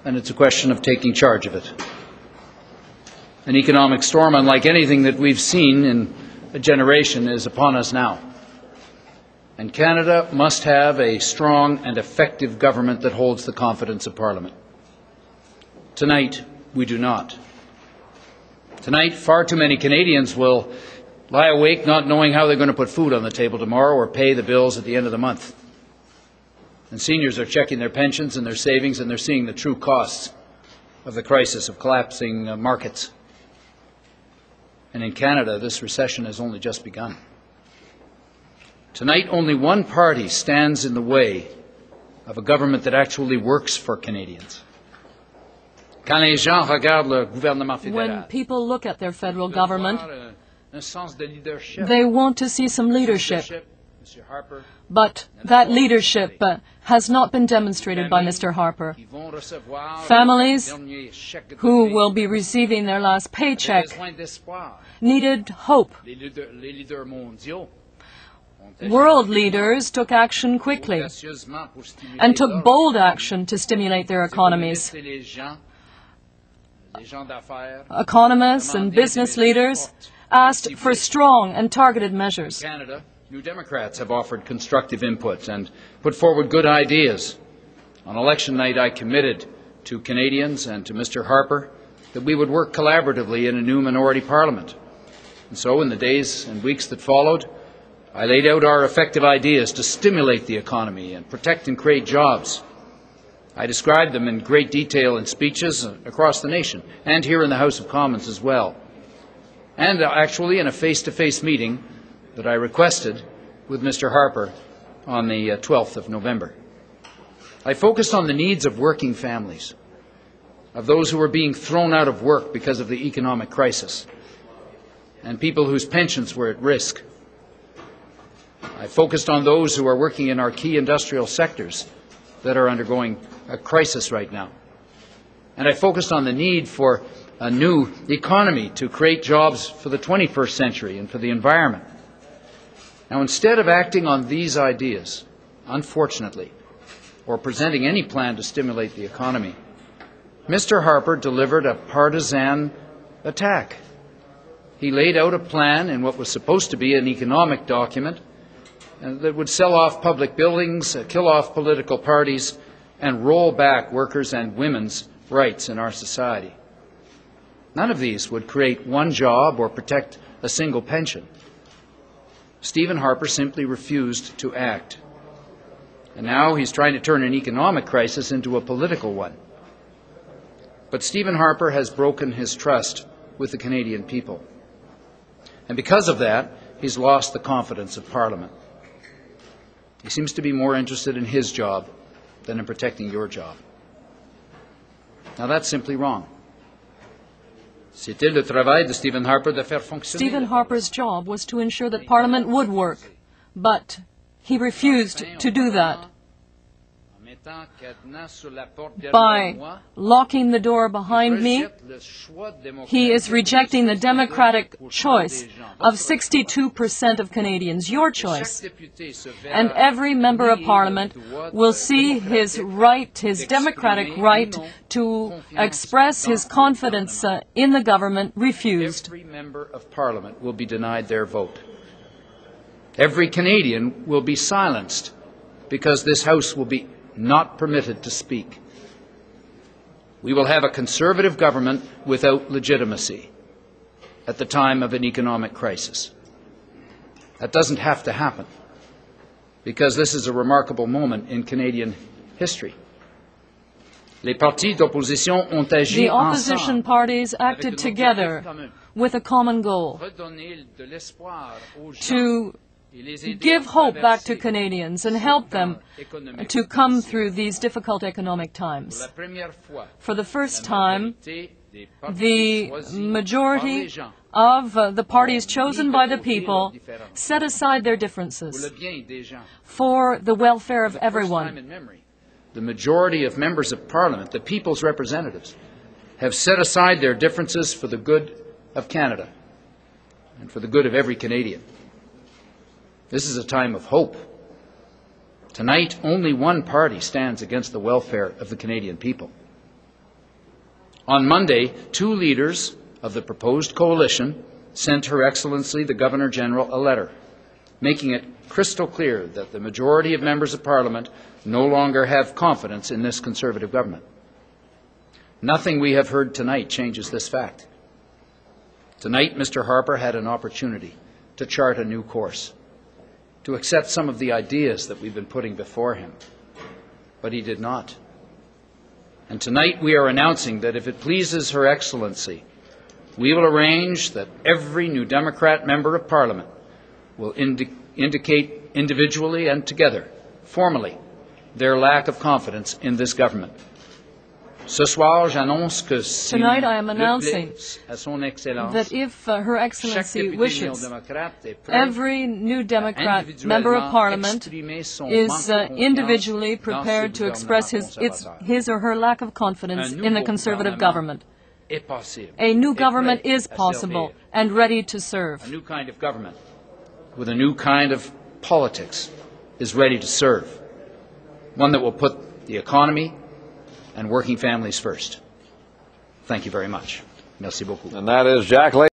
and it's a question of taking charge of it. An economic storm unlike anything that we've seen in a generation is upon us now. And Canada must have a strong and effective government that holds the confidence of Parliament. Tonight, we do not. Tonight, far too many Canadians will lie awake not knowing how they're going to put food on the table tomorrow or pay the bills at the end of the month. And seniors are checking their pensions and their savings, and they're seeing the true costs of the crisis of collapsing markets. And in Canada, this recession has only just begun. Tonight, only one party stands in the way of a government that actually works for Canadians. When people look at their federal government, they want to see some leadership. But that leadership has not been demonstrated by Mr. Harper. Families who will be receiving their last paycheck needed hope. World leaders took action quickly and took bold action to stimulate their economies. Economists and business leaders asked for strong and targeted measures. Canada, New Democrats have offered constructive input and put forward good ideas. On election night, I committed to Canadians and to Mr. Harper that we would work collaboratively in a new minority parliament. And so, in the days and weeks that followed, I laid out our effective ideas to stimulate the economy and protect and create jobs. I described them in great detail in speeches across the nation and here in the House of Commons as well. And actually in a face-to-face meeting that I requested with Mr. Harper on the 12th of November. I focused on the needs of working families, of those who were being thrown out of work because of the economic crisis, and people whose pensions were at risk. I focused on those who are working in our key industrial sectors that are undergoing a crisis right now. And I focused on the need for a new economy to create jobs for the 21st century and for the environment. Now, instead of acting on these ideas, unfortunately, or presenting any plan to stimulate the economy, Mr. Harper delivered a partisan attack. He laid out a plan in what was supposed to be an economic document that would sell off public buildings, kill off political parties, and roll back workers' and women's rights in our society. None of these would create one job or protect a single pension. Stephen Harper simply refused to act. And now he's trying to turn an economic crisis into a political one. But Stephen Harper has broken his trust with the Canadian people. And because of that, he's lost the confidence of Parliament. He seems to be more interested in his job than in protecting your job. Now that's simply wrong. C'était le travail de Stephen Harper de faire fonctionner. Stephen Harper's job was to ensure that Parliament would work, but he refused to do that. By locking the door behind me, he is rejecting the democratic choice of 62% of Canadians, your choice. And every member of Parliament will see his right, his democratic right to express his confidence in the government refused. Every member of Parliament will be denied their vote. Every Canadian will be silenced because this House will be not permitted to speak. We will have a Conservative government without legitimacy at the time of an economic crisis. That doesn't have to happen, because this is a remarkable moment in Canadian history. Les partis d'opposition ont agi The opposition parties acted together with a common goal: to give hope back to Canadians and help them to come through these difficult economic times. For the first time, the majority of the parties chosen by the people set aside their differences for the welfare of everyone. The majority of members of Parliament, the people's representatives, have set aside their differences for the good of Canada and for the good of every Canadian. This is a time of hope. Tonight, only one party stands against the welfare of the Canadian people. On Monday, 2 leaders of the proposed coalition sent Her Excellency the Governor-General a letter, making it crystal clear that the majority of members of Parliament no longer have confidence in this Conservative government. Nothing we have heard tonight changes this fact. Tonight, Mr. Harper had an opportunity to chart a new course, to accept some of the ideas that we've been putting before him, but he did not. And tonight we are announcing that if it pleases Her Excellency, we will arrange that every New Democrat member of Parliament will indicate individually and together, formally, their lack of confidence in this government. Tonight I am announcing that if Her Excellency wishes, every New Democrat member of Parliament is individually prepared to express his or her lack of confidence in the Conservative government. A new government is possible and ready to serve. A new kind of government with a new kind of politics is ready to serve. One that will put the economy and working families first. Thank you very much. Merci beaucoup. And that is Jack Layton.